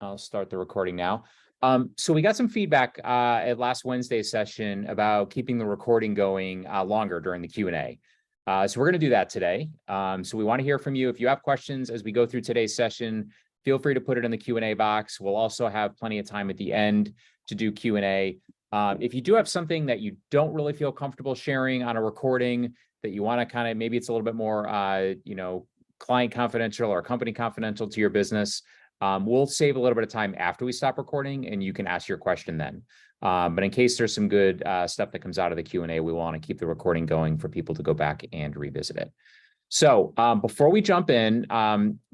I'll start the recording now. So we got some feedback at last Wednesday's session about keeping the recording going longer during the Q&A. So we're going to do that today. So we want to hear from you. If you have questions as we go through today's session, feel free to put it in the Q&A box. We'll also have plenty of time at the end to do Q&A. If you do have something that you don't really feel comfortable sharing on a recording that you want to kind of, maybe it's a little bit more, client confidential or company confidential to your business, we'll save a little bit of time after we stop recording and you can ask your question then. But in case there's some good stuff that comes out of the Q&A, we want to keep the recording going for people to go back and revisit it. So before we jump in,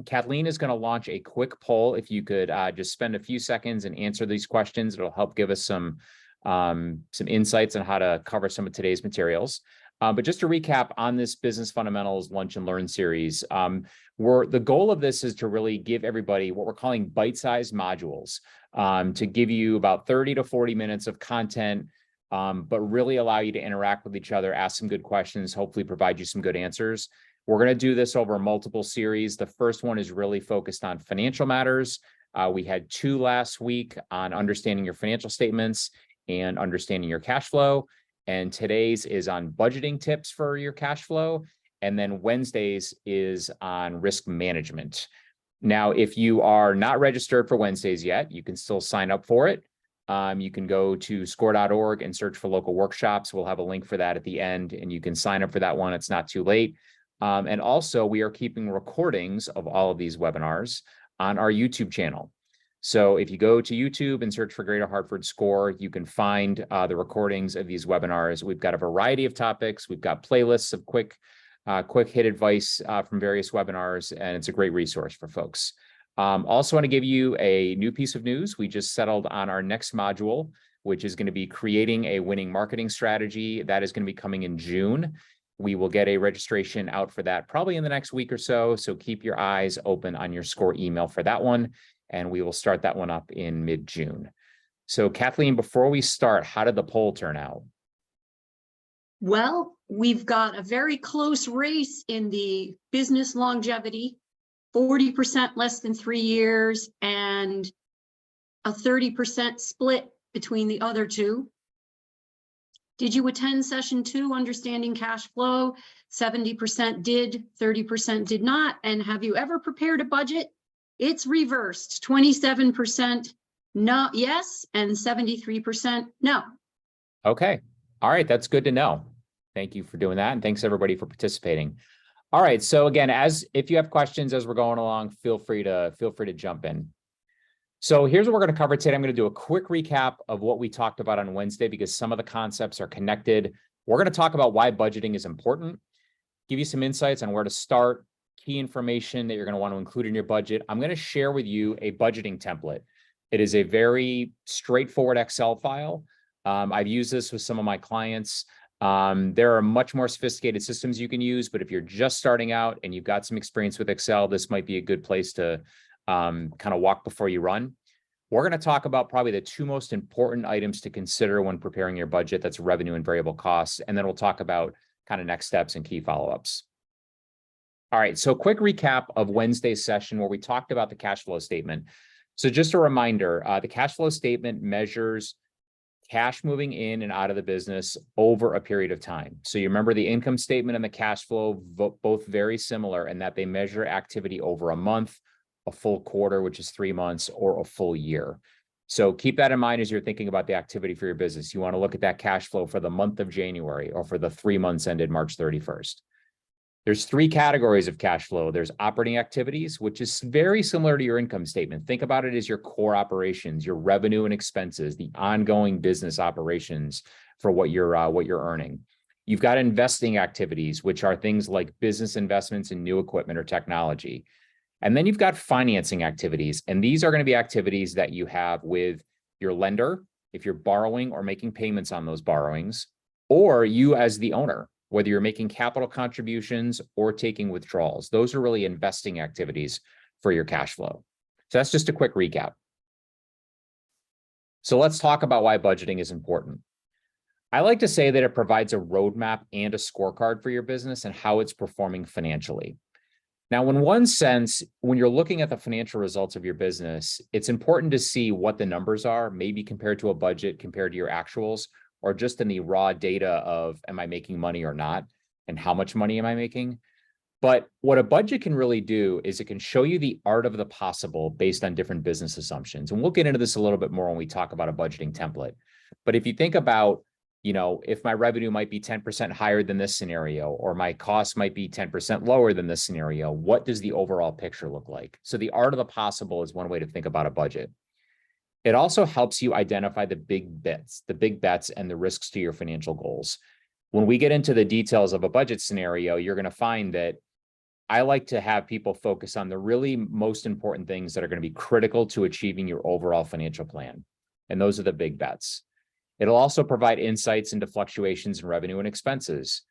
Kathleen is going to launch a quick poll. If you could just spend a few seconds and answer these questions, it'll help give us some insights on how to cover some of today's materials. But just to recap on this Business Fundamentals Lunch and Learn series, the goal of this is to really give everybody what we're calling bite-sized modules, to give you about 30 to 40 minutes of content, but really allow you to interact with each other, ask some good questions, hopefully provide you some good answers. We're going to do this over multiple series. The first one is really focused on financial matters. We had 2 last week on understanding your financial statements and understanding your cash flow. And today's is on budgeting tips for your cash flow. And then Wednesday's is on risk management. Now, if you are not registered for Wednesdays yet, you can still sign up for it. You can go to score.org and search for local workshops. We'll have a link for that at the end, and you can sign up for that one. It's not too late. And also, we are keeping recordings of all of these webinars on our YouTube channel. So if you go to YouTube and search for Greater Hartford SCORE, you can find the recordings of these webinars. We've got a variety of topics. We've got playlists of quick hit advice from various webinars, and it's a great resource for folks. Also want to give you a new piece of news. We just settled on our next module, which is going to be creating a winning marketing strategy. That is going to be coming in June. We will get a registration out for that probably in the next week or so. So keep your eyes open on your SCORE email for that one. And we will start that one up in mid-June. So Kathleen, before we start, how did the poll turn out? Well, we've got a very close race in the business longevity, 40% less than 3 years, and a 30% split between the other two. Did you attend session 2, Understanding Cash Flow? 70% did, 30% did not. And have you ever prepared a budget? It's reversed, 27% no, yes, and 73% no. Okay. All right. That's good to know. Thank you for doing that. And thanks everybody for participating. All right. So again, if you have questions as we're going along, feel free to jump in. So here's what we're going to cover today. I'm going to do a quick recap of what we talked about on Wednesday because some of the concepts are connected. We're going to talk about why budgeting is important, give you some insights on where to start, key information that you're going to want to include in your budget. I'm going to share with you a budgeting template. It is a very straightforward Excel file. I've used this with some of my clients. There are much more sophisticated systems you can use, but if you're just starting out and you've got some experience with Excel, this might be a good place to kind of walk before you run. We're going to talk about probably the 2 most important items to consider when preparing your budget. That's revenue and variable costs. And then we'll talk about kind of next steps and key follow-ups. All right, so quick recap of Wednesday's session where we talked about the cash flow statement. So just a reminder, the cash flow statement measures cash moving in and out of the business over a period of time. So you remember the income statement and the cash flow, both very similar in that they measure activity over a month, a full quarter, which is 3 months, or a full year. So keep that in mind as you're thinking about the activity for your business. You want to look at that cash flow for the month of January or for the 3 months ended March 31st. There's 3 categories of cash flow. There's operating activities, which is very similar to your income statement. Think about it as your core operations, your revenue and expenses, the ongoing business operations for what you're earning. You've got investing activities, which are things like business investments in new equipment or technology. And then you've got financing activities. And these are going to be activities that you have with your lender, if you're borrowing or making payments on those borrowings, or you as the owner, whether you're making capital contributions or taking withdrawals. Those are really investing activities for your cash flow. So that's just a quick recap. So let's talk about why budgeting is important. I like to say that it provides a roadmap and a scorecard for your business and how it's performing financially. Now, in one sense, when you're looking at the financial results of your business, it's important to see what the numbers are, maybe compared to a budget, compared to your actuals, or just in the raw data of, am I making money or not? And how much money am I making? But what a budget can really do is it can show you the art of the possible based on different business assumptions. And we'll get into this a little bit more when we talk about a budgeting template. But if you think about, if my revenue might be 10% higher than this scenario, or my cost might be 10% lower than this scenario, what does the overall picture look like? So the art of the possible is one way to think about a budget. It also helps you identify the big bets and the risks to your financial goals. When we get into the details of a budget scenario, you're going to find that I like to have people focus on the really most important things that are going to be critical to achieving your overall financial plan. And those are the big bets. It'll also provide insights into fluctuations in revenue and expenses.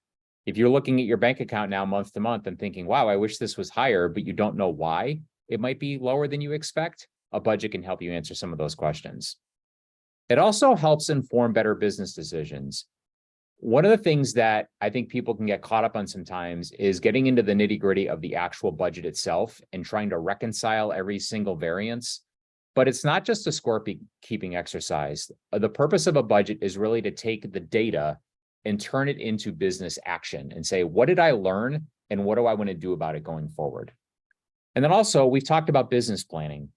If you're looking at your bank account now month to month and thinking, wow, I wish this was higher, but you don't know why it might be lower than you expect, a budget can help you answer some of those questions. It also helps inform better business decisions. One of the things that I think people can get caught up on sometimes is getting into the nitty-gritty of the actual budget itself and trying to reconcile every single variance. But it's not just a score-keeping exercise. The purpose of a budget is really to take the data and turn it into business action and say, what did I learn and what do I want to do about it going forward? And then also, we've talked about business planning.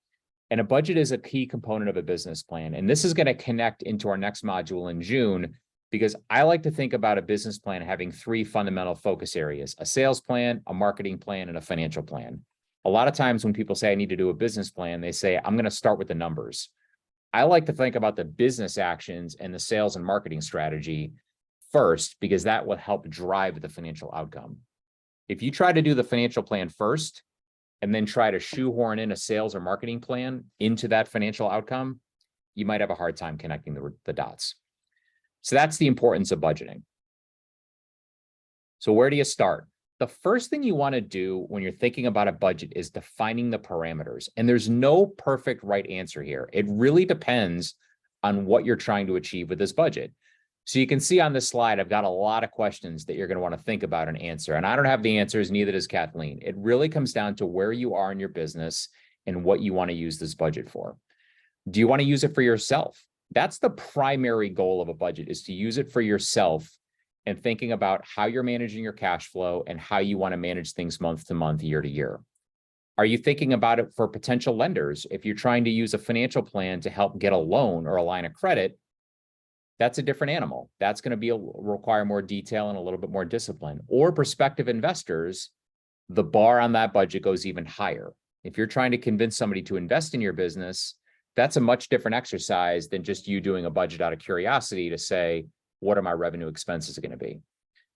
And a budget is a key component of a business plan. And this is going to connect into our next module in June, because I like to think about a business plan having three fundamental focus areas: a sales plan, a marketing plan, and a financial plan. A lot of times when people say I need to do a business plan, they say, I'm going to start with the numbers. I like to think about the business actions and the sales and marketing strategy first, because that will help drive the financial outcome. If you try to do the financial plan first, and then try to shoehorn in a sales or marketing plan into that financial outcome, you might have a hard time connecting the dots. So that's the importance of budgeting. So where do you start? The first thing you want to do when you're thinking about a budget is defining the parameters. And there's no perfect right answer here. It really depends on what you're trying to achieve with this budget. So you can see on this slide, I've got a lot of questions that you're going to want to think about and answer. And I don't have the answers, neither does Kathleen. It really comes down to where you are in your business and what you want to use this budget for. Do you want to use it for yourself? That's the primary goal of a budget, is to use it for yourself and thinking about how you're managing your cash flow and how you want to manage things month to month, year to year. Are you thinking about it for potential lenders? If you're trying to use a financial plan to help get a loan or a line of credit, that's a different animal. That's going to require more detail and a little bit more discipline. Or prospective investors, the bar on that budget goes even higher. If you're trying to convince somebody to invest in your business, that's a much different exercise than just you doing a budget out of curiosity to say, what are my revenue expenses going to be?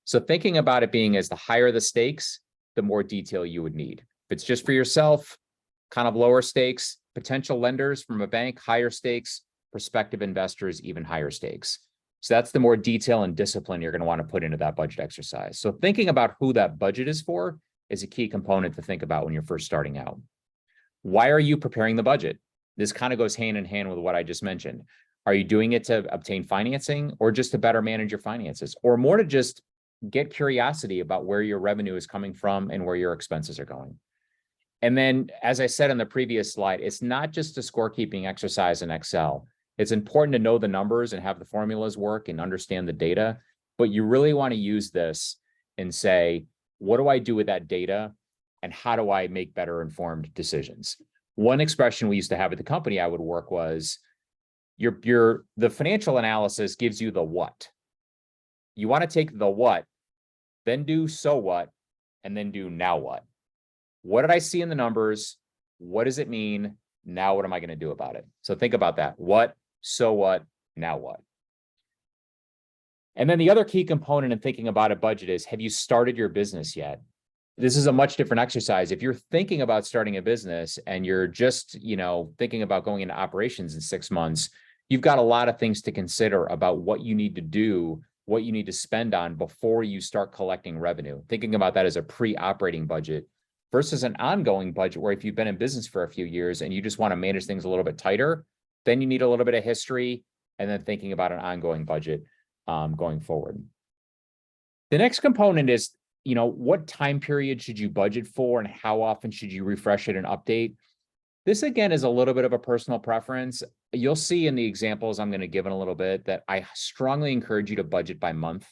So thinking about it being as the higher the stakes, the more detail you would need. If it's just for yourself, kind of lower stakes. Potential lenders from a bank, higher stakes. Prospective investors, even higher stakes. So that's the more detail and discipline you're going to want to put into that budget exercise. So thinking about who that budget is for is a key component to think about when you're first starting out. Why are you preparing the budget? This kind of goes hand in hand with what I just mentioned. Are you doing it to obtain financing, or just to better manage your finances, or more to just get curiosity about where your revenue is coming from and where your expenses are going? And then, as I said on the previous slide, it's not just a scorekeeping exercise in Excel. It's important to know the numbers and have the formulas work and understand the data, but you really want to use this and say, what do I do with that data and how do I make better informed decisions? One expression we used to have at the company I would work was, the financial analysis gives you the what. You want to take the what, then do so what, and then do now what. What did I see in the numbers? What does it mean? Now what am I going to do about it? So think about that. What, so what, now what? And then the other key component in thinking about a budget is, have you started your business yet? This is a much different exercise. If you're thinking about starting a business and you're just, thinking about going into operations in 6 months, you've got a lot of things to consider about what you need to do, what you need to spend on before you start collecting revenue. Thinking about that as a pre-operating budget versus an ongoing budget, where if you've been in business for a few years and you just want to manage things a little bit tighter, then you need a little bit of history, and then thinking about an ongoing budget going forward. The next component is, what time period should you budget for and how often should you refresh it and update? This again is a little bit of a personal preference. You'll see in the examples I'm going to give in a little bit that I strongly encourage you to budget by month.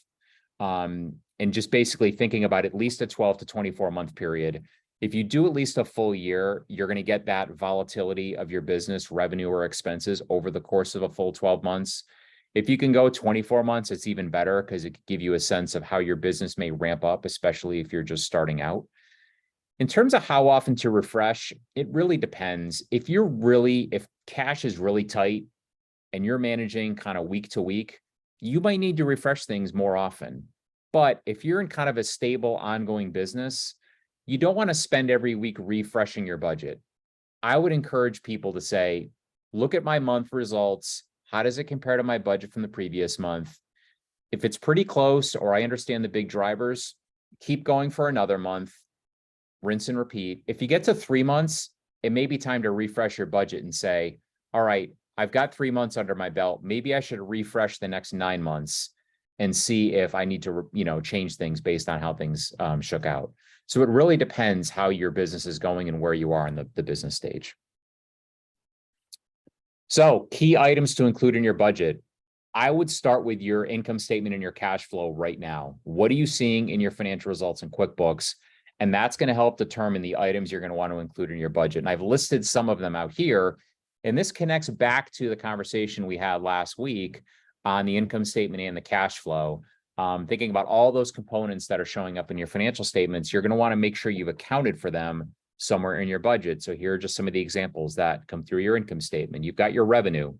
And just basically thinking about at least a 12 to 24 month period. If you do at least a full year, you're going to get that volatility of your business revenue or expenses over the course of a full 12 months. If you can go 24 months, it's even better because it can give you a sense of how your business may ramp up, especially if you're just starting out. In terms of how often to refresh, it really depends. If cash is really tight and you're managing kind of week to week, you might need to refresh things more often. But if you're in kind of a stable, ongoing business, you don't want to spend every week refreshing your budget. I would encourage people to say, look at my month results. How does it compare to my budget from the previous month? If it's pretty close, or I understand the big drivers, keep going for another month, rinse and repeat. If you get to 3 months, it may be time to refresh your budget and say, all right, I've got 3 months under my belt. Maybe I should refresh the next 9 months and see if I need to, change things based on how things shook out. So it really depends how your business is going and where you are in the business stage. So key items to include in your budget. I would start with your income statement and your cash flow right now. What are you seeing in your financial results in QuickBooks? And that's going to help determine the items you're going to want to include in your budget. And I've listed some of them out here. And this connects back to the conversation we had last week on the income statement and the cash flow. Thinking about all those components that are showing up in your financial statements, you're going to want to make sure you've accounted for them somewhere in your budget. So here are just some of the examples that come through your income statement. You've got your revenue,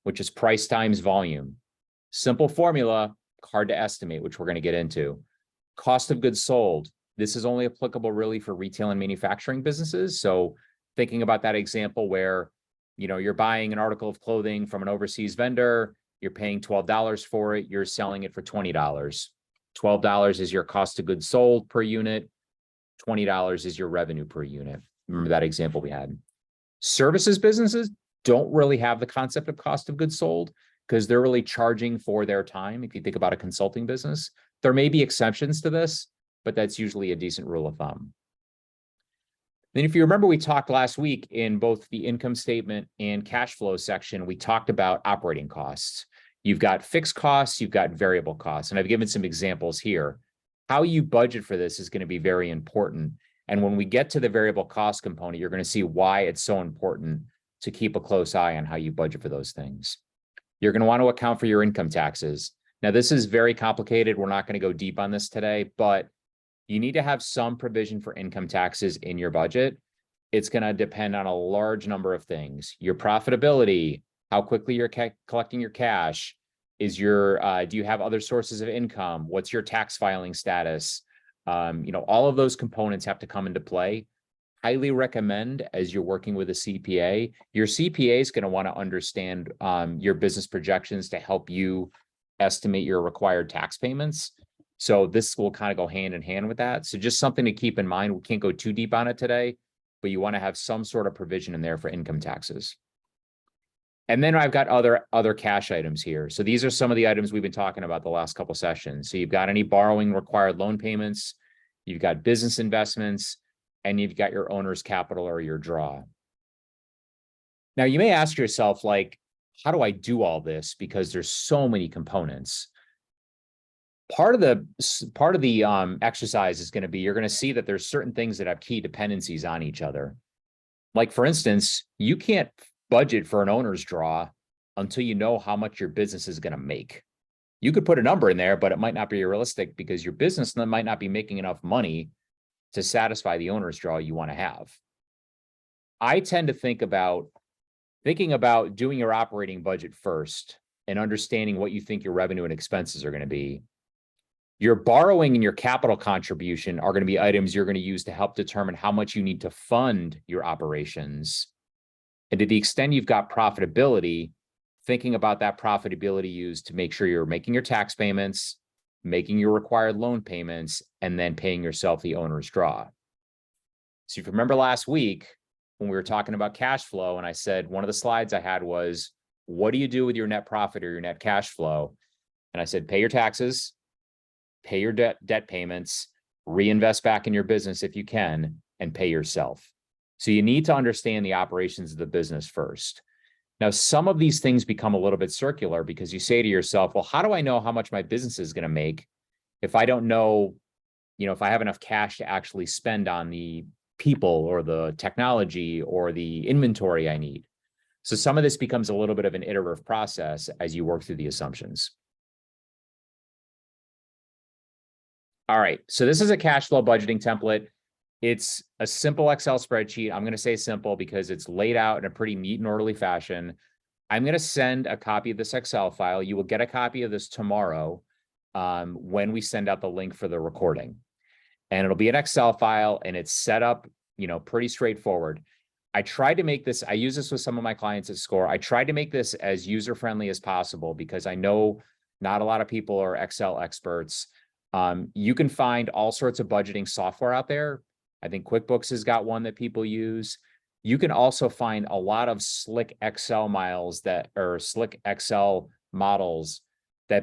which is price times volume. Simple formula, hard to estimate, which we're going to get into. Cost of goods sold. This is only applicable really for retail and manufacturing businesses. So thinking about that example where, you're buying an article of clothing from an overseas vendor, you're paying $12 for it, you're selling it for $20. $12 is your cost of goods sold per unit. $20 is your revenue per unit. Remember that example we had. Services businesses don't really have the concept of cost of goods sold because they're really charging for their time. If you think about a consulting business, there may be exceptions to this, but that's usually a decent rule of thumb. Then if you remember, we talked last week in both the income statement and cash flow section, we talked about operating costs. You've got fixed costs, you've got variable costs, and I've given some examples here. How you budget for this is going to be very important. And when we get to the variable cost component, you're going to see why it's so important to keep a close eye on how you budget for those things. You're going to want to account for your income taxes. Now, this is very complicated. We're not going to go deep on this today, but you need to have some provision for income taxes in your budget. It's going to depend on a large number of things. Your profitability, how quickly you're collecting your cash, do you have other sources of income? What's your tax filing status? All of those components have to come into play. Highly recommend, as you're working with a CPA, your CPA is going to want to understand your business projections to help you estimate your required tax payments. So this will kind of go hand in hand with that. So just something to keep in mind. We can't go too deep on it today, but you want to have some sort of provision in there for income taxes. And then I've got other cash items here. So these are some of the items we've been talking about the last couple of sessions. So you've got any borrowing required loan payments, you've got business investments, and you've got your owner's capital or your draw. Now you may ask yourself, how do I do all this? Because there's so many components. Part of the exercise is going to be, you're going to see that there's certain things that have key dependencies on each other. Like for instance, you can't budget for an owner's draw until you know how much your business is going to make. You could put a number in there, but it might not be realistic because your business might not be making enough money to satisfy the owner's draw you want to have. I tend to thinking about doing your operating budget first and understanding what you think your revenue and expenses are going to be. Your borrowing and your capital contribution are going to be items you're going to use to help determine how much you need to fund your operations. And to the extent you've got profitability, thinking about that profitability used to make sure you're making your tax payments, making your required loan payments, and then paying yourself the owner's draw. So if you remember last week when we were talking about cash flow, and I said one of the slides I had was, what do you do with your net profit or your net cash flow? And I said, pay your taxes, pay your debt payments, reinvest back in your business if you can, and pay yourself. So you need to understand the operations of the business first. Now, some of these things become a little bit circular because you say to yourself, well, how do I know how much my business is going to make if I don't know, if I have enough cash to actually spend on the people or the technology or the inventory I need? So some of this becomes a little bit of an iterative process as you work through the assumptions. All right, so this is a cash flow budgeting template. It's a simple Excel spreadsheet. I'm going to say simple because it's laid out in a pretty neat and orderly fashion. I'm going to send a copy of this Excel file. You will get a copy of this tomorrow when we send out the link for the recording. And it'll be an Excel file, and it's set up, pretty straightforward. I tried to make this, I use this with some of my clients at SCORE. I tried to make this as user-friendly as possible because I know not a lot of people are Excel experts. You can find all sorts of budgeting software out there. I think QuickBooks has got one that people use. You can also find a lot of slick Excel models that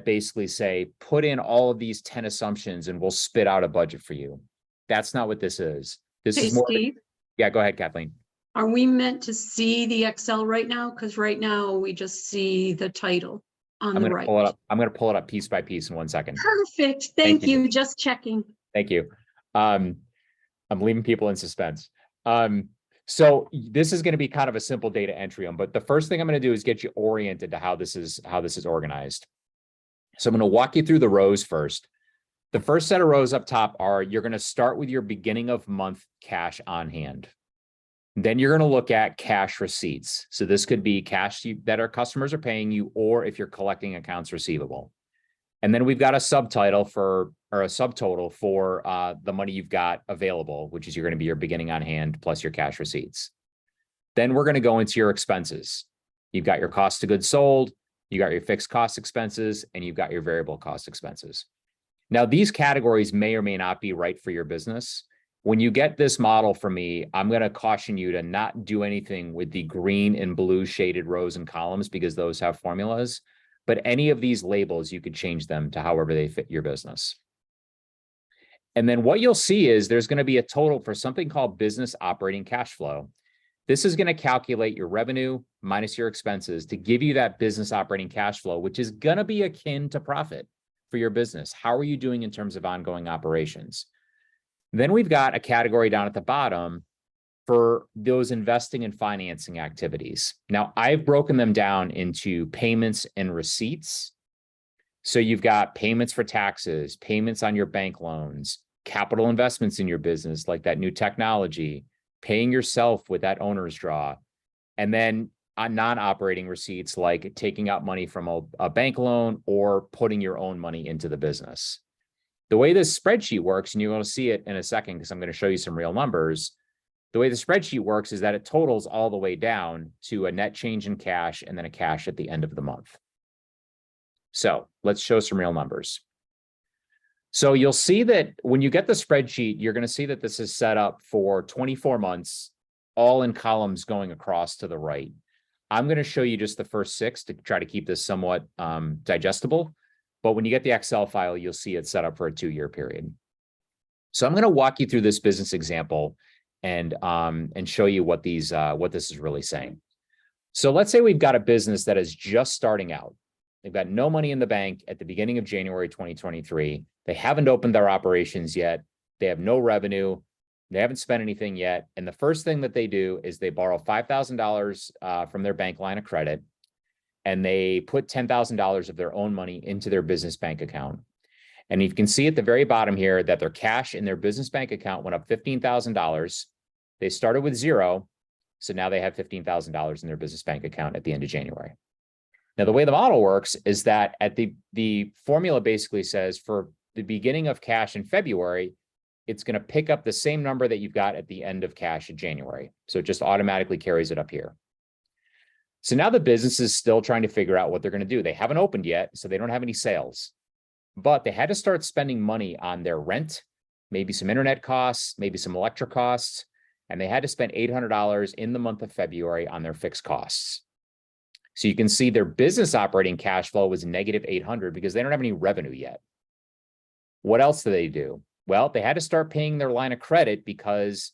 basically say, put in all of these 10 assumptions and we'll spit out a budget for you. That's not what this is. This is more. Steve, Yeah, go ahead, Kathleen. are we meant to see the Excel right now? Because right now we just see the title on the right. Pull it up. I'm going to pull it up piece by piece in 1 second. Perfect. Thank you. Just checking. Thank you. I'm leaving people in suspense. So this is going to be kind of a simple data entry, but the first thing I'm going to do is get you oriented to how this is organized. So I'm going to walk you through the rows first. The first set of rows up top are, you're going to start with your beginning of month cash on hand. Then you're going to look at cash receipts. So this could be cash that our customers are paying you, or if you're collecting accounts receivable. And then we've got a subtotal for the money you've got available, which is you're going to be your beginning on hand plus your cash receipts. Then we're going to go into your expenses. You've got your cost of goods sold, you got your fixed cost expenses, and you've got your variable cost expenses. Now, these categories may or may not be right for your business. When you get this model from me, I'm going to caution you to not do anything with the green and blue shaded rows and columns because those have formulas. But any of these labels, you could change them to however they fit your business. And then what you'll see is there's going to be a total for something called business operating cash flow. This is going to calculate your revenue minus your expenses to give you that business operating cash flow, which is going to be akin to profit for your business. How are you doing in terms of ongoing operations? Then we've got a category down at the bottom for those investing and financing activities. Now, I've broken them down into payments and receipts. So you've got payments for taxes, payments on your bank loans, capital investments in your business, like that new technology, paying yourself with that owner's draw, and then on non-operating receipts, like taking out money from a bank loan or putting your own money into the business. The way this spreadsheet works, and you're going to see it in a second because I'm going to show you some real numbers. The way the spreadsheet works is that it totals all the way down to a net change in cash and then a cash at the end of the month. So let's show some real numbers. So you'll see that when you get the spreadsheet, you're going to see that this is set up for 24 months, all in columns going across to the right. I'm going to show you just the first 6 to try to keep this somewhat digestible. But when you get the Excel file, you'll see it's set up for a 2-year period. So I'm going to walk you through this business example and show you what this is really saying. So let's say we've got a business that is just starting out. They've got no money in the bank at the beginning of January 2023. They haven't opened their operations yet. They have no revenue. They haven't spent anything yet. And the first thing that they do is they borrow $5,000 from their bank line of credit, and they put $10,000 of their own money into their business bank account. And you can see at the very bottom here that their cash in their business bank account went up $15,000. They started with 0. So now they have $15,000 in their business bank account at the end of January. Now, the way the model works is that at the formula basically says for the beginning of cash in February, it's going to pick up the same number that you've got at the end of cash in January. So it just automatically carries it up here. So now the business is still trying to figure out what they're going to do. They haven't opened yet, so they don't have any sales. But they had to start spending money on their rent, maybe some internet costs, maybe some electric costs, and they had to spend $800 in the month of February on their fixed costs. So you can see their business operating cash flow was negative $800 because they don't have any revenue yet. What else do? Well, they had to start paying their line of credit because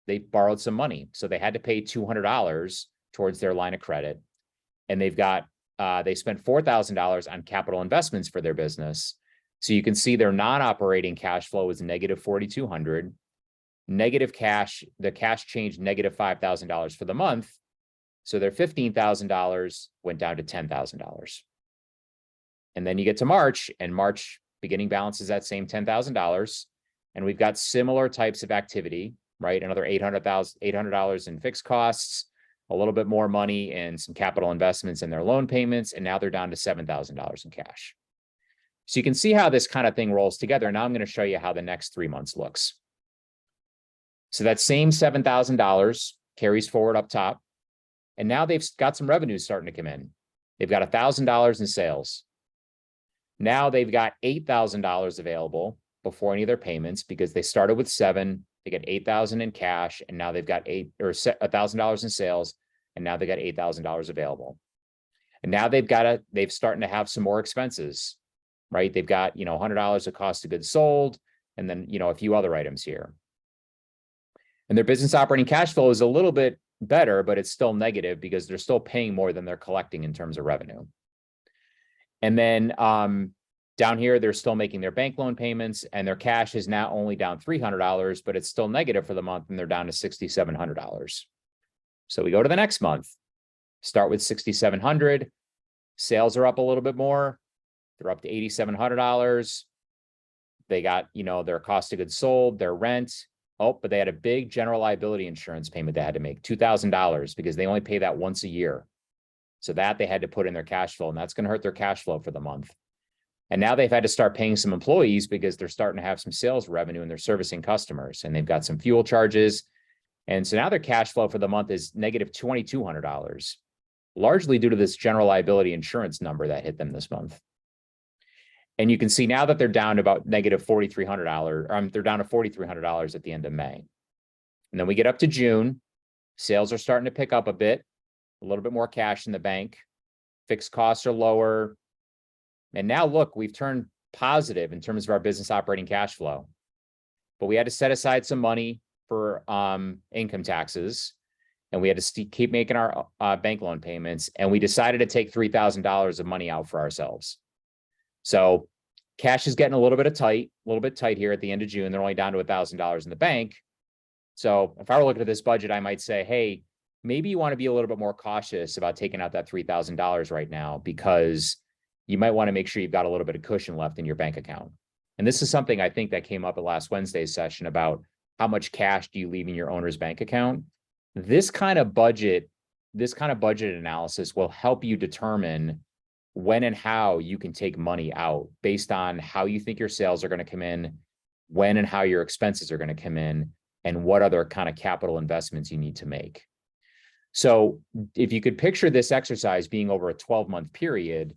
they borrowed some money. So they had to pay $200 towards their line of credit. And they've got, they spent $4,000 on capital investments for their business. So you can see their non-operating cash flow was negative $4,200. Negative cash, the cash changed negative $5,000 for the month. So their $15,000 went down to $10,000. And then you get to March, and March beginning balance is that same $10,000. And we've got similar types of activity, right? Another $800 in fixed costs, a little bit more money in some capital investments in their loan payments. And now they're down to $7,000 in cash. So you can see how this kind of thing rolls together. Now I'm going to show you how the next 3 months looks. So that same $7,000 carries forward up top. And now they've got some revenues starting to come in. They've got $1,000 in sales. Now they've got $8,000 available before any of their payments, because they started with 7, they get 8,000 in cash, and now they've got $1,000 in sales, and now they got $8,000 available. And now they've starting to have some more expenses, right? They've got, $100 of cost of goods sold, and then, a few other items here. And their business operating cash flow is a little bit better, but it's still negative because they're still paying more than they're collecting in terms of revenue. And then down here, they're still making their bank loan payments, and their cash is now only down $300, but it's still negative for the month, and they're down to $6,700. So we go to the next month, start with $6,700. Sales are up a little bit more. They're up to $8,700. They got, their cost of goods sold, their rent. Oh, but they had a big general liability insurance payment they had to make, $2,000, because they only pay that once a year. So that they had to put in their cash flow, and that's going to hurt their cash flow for the month. And now they've had to start paying some employees because they're starting to have some sales revenue and they're servicing customers, and they've got some fuel charges. And so now their cash flow for the month is negative $2,200, largely due to this general liability insurance number that hit them this month. And you can see now that they're down to about negative $4,300. They're down to $4,300 at the end of May. And then we get up to June. Sales are starting to pick up a bit, a little bit more cash in the bank. Fixed costs are lower. And now look, we've turned positive in terms of our business operating cash flow. But we had to set aside some money for income taxes, and we had to keep making our bank loan payments. And we decided to take $3,000 of money out for ourselves. So cash is getting a little bit tight here at the end of June. They're only down to $1,000 in the bank. So if I were looking at this budget, I might say, hey, maybe you want to be a little bit more cautious about taking out that $3,000 right now, because you might want to make sure you've got a little bit of cushion left in your bank account. And this is something I think that came up at last Wednesday's session about how much cash do you leave in your owner's bank account. This kind of budget analysis will help you determine when and how you can take money out based on how you think your sales are going to come in, when and how your expenses are going to come in, and what other kind of capital investments you need to make. So if you could picture this exercise being over a 12-month period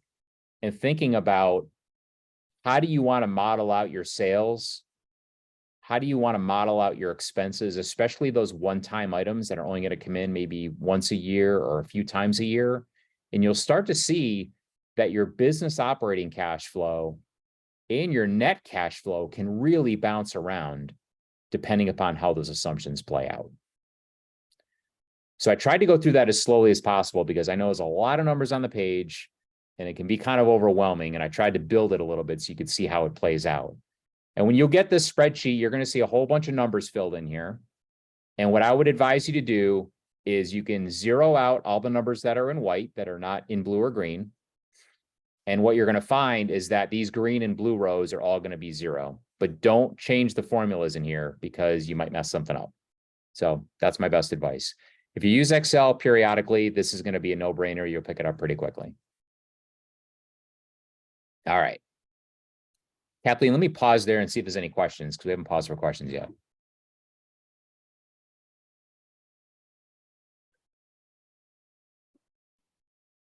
and thinking about how do you want to model out your sales? How do you want to model out your expenses, especially those one-time items that are only going to come in maybe once a year or a few times a year? And you'll start to see that your business operating cash flow and your net cash flow can really bounce around depending upon how those assumptions play out. So I tried to go through that as slowly as possible because I know there's a lot of numbers on the page and it can be kind of overwhelming. And I tried to build it a little bit so you could see how it plays out. And when you'll get this spreadsheet, you're going to see a whole bunch of numbers filled in here. And what I would advise you to do is you can zero out all the numbers that are in white that are not in blue or green. And what you're going to find is that these green and blue rows are all going to be zero, but don't change the formulas in here because you might mess something up. So that's my best advice. If you use Excel periodically, this is going to be a no-brainer. You'll pick it up pretty quickly. All right. Kathleen, let me pause there and see if there's any questions because we haven't paused for questions yet.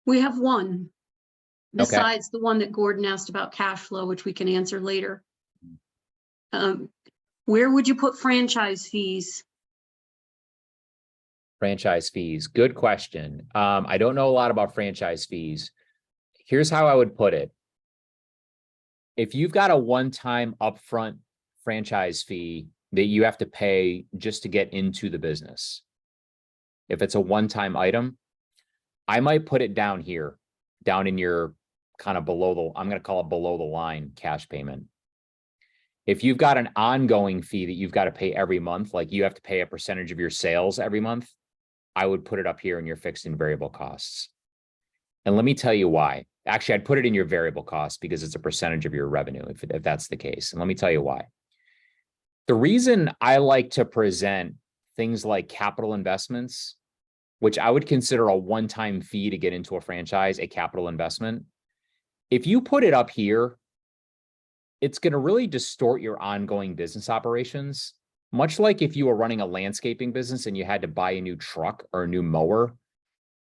We have one. Besides the one that Gordon asked about cash flow, which we can answer later. Where would you put franchise fees? Franchise fees. Good question. I don't know a lot about franchise fees. Here's how I would put it. If you've got a one-time upfront franchise fee that you have to pay just to get into the business. If it's a one-time item, I might put it down here, down in your kind of below the, I'm going to call it below the line cash payment. If you've got an ongoing fee that you've got to pay every month, like you have to pay a percentage of your sales every month, I would put it up here in your fixed and variable costs. And let me tell you why. Actually, I'd put it in your variable costs because it's a percentage of your revenue, if that's the case. And let me tell you why. The reason I like to present things like capital investments, which I would consider a one-time fee to get into a franchise, a capital investment. If you put it up here, it's going to really distort your ongoing business operations. Much like if you were running a landscaping business and you had to buy a new truck or a new mower,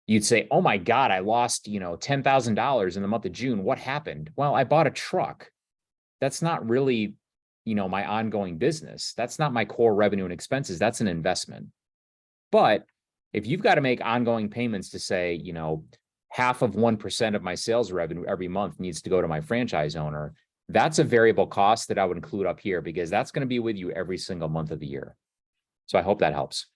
you'd say, oh my God, I lost, $10,000 in the month of June. What happened? Well, I bought a truck. That's not really, my ongoing business. That's not my core revenue and expenses. That's an investment. But if you've got to make ongoing payments to say, half of 1% of my sales revenue every month needs to go to my franchise owner, that's a variable cost that I would include up here because that's going to be with you every single month of the year. So I hope that helps.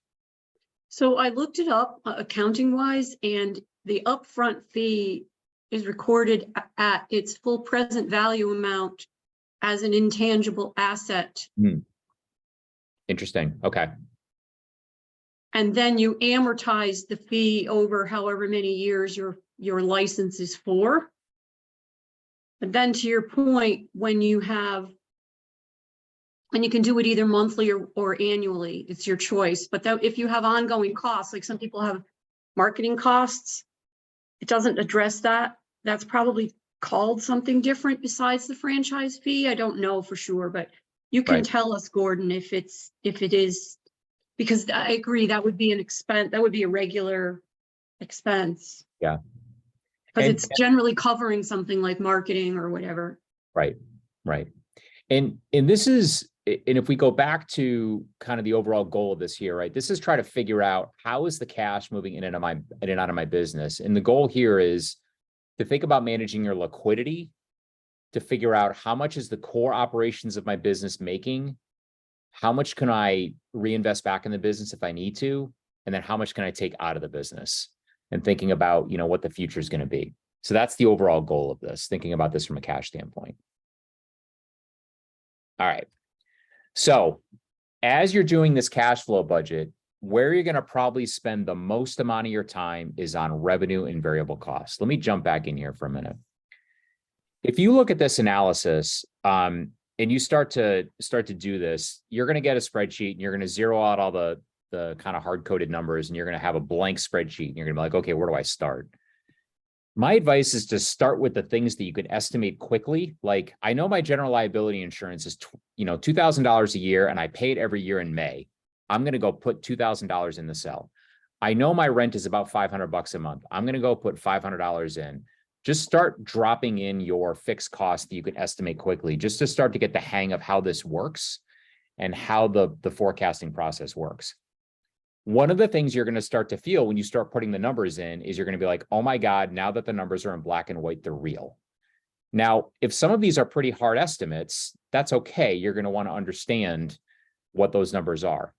So I looked it up accounting wise, and the upfront fee is recorded at its full present value amount as an intangible asset. Interesting. Okay. And then you amortize the fee over however many years your license is for. But then to your point, when you can do it either monthly or annually, it's your choice. But if you have ongoing costs, like some people have marketing costs, it doesn't address that. That's probably called something different besides the franchise fee. I don't know for sure, but you can tell us, Gordon, if it is, because I agree that would be an expense. That would be a regular expense. Yeah. Because it's generally covering something like marketing or whatever. Right. And this is, and if we go back to kind of the overall goal of this here, right? This is try to figure out how is the cash moving in and out of my business. And the goal here is to think about managing your liquidity, to figure out how much is the core operations of my business making, how much can I reinvest back in the business if I need to, and then how much can I take out of the business, and thinking about, what the future is going to be. So that's the overall goal of this, thinking about this from a cash standpoint. All right. So as you're doing this cash flow budget, where you're going to probably spend the most amount of your time is on revenue and variable costs. Let me jump back in here for a minute. If you look at this analysis, and you start to do this, you're going to get a spreadsheet and you're going to zero out all the kind of hard-coded numbers, and you're going to have a blank spreadsheet and you're going to be like, okay, where do I start? My advice is to start with the things that you can estimate quickly. Like, I know my general liability insurance is, $2,000 a year, and I pay it every year in May. I'm going to go put $2,000 in the cell. I know my rent is about $500 a month. I'm going to go put $500 in. Just start dropping in your fixed costs that you can estimate quickly, just to start to get the hang of how this works and how the forecasting process works. One of the things you're going to start to feel when you start putting the numbers in is you're going to be like, oh my God, now that the numbers are in black and white, they're real. Now, if some of these are pretty hard estimates, that's okay. You're going to want to understand what those numbers are.